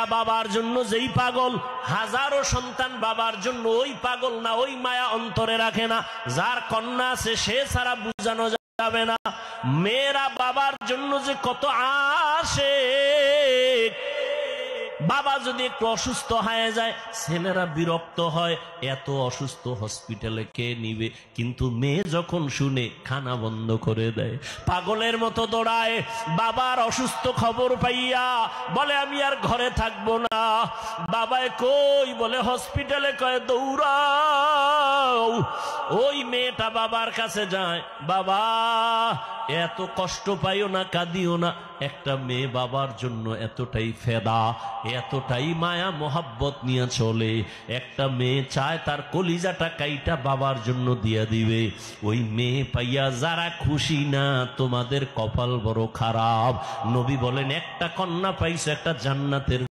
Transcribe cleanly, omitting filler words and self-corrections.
মায়া বাবার জন্য যেই পাগল, হাজারো সন্তান বাবার জন্য ওই পাগল না, ওই মায়া অন্তরে রাখে না। যার কন্যা আছে সে ছাড়া বুঝানো যাবে না। মেয়েরা বাবার জন্য যে কত আসে, বাবা যদি একটু অসুস্থ হয়ে যায় ছেলেরা বিরক্ত হয়, এত অসুস্থ হসপিটালে কে নিবে, কিন্তু মেয়ে যখন শুনে খানা বন্ধ করে দেয়, পাগলের মতো দৌড়ায়। বাবার অসুস্থ খবর পাইয়া বলে আমি আর ঘরে থাকবো না। বাবায় কই, বলে হসপিটালে, কয় দৌড়াও। ওই মেয়েটা বাবার কাছে যায়, বাবা এত কষ্ট পাইও না, কাঁদিও না। একটা মেয়ে বাবার জন্য এতটাই ফেদা, এতটাই মায়া মোহাব্বত নিয়ে চলে। একটা মেয়ে চায় তার কলিজাটা কাইটা বাবার জন্য দিয়া দিবে। ওই মেয়ে পাইয়া যারা খুশি না, তোমাদের কপাল বড় খারাপ। নবী বলেন একটা কন্যা পাইছো, একটা জান্নাতের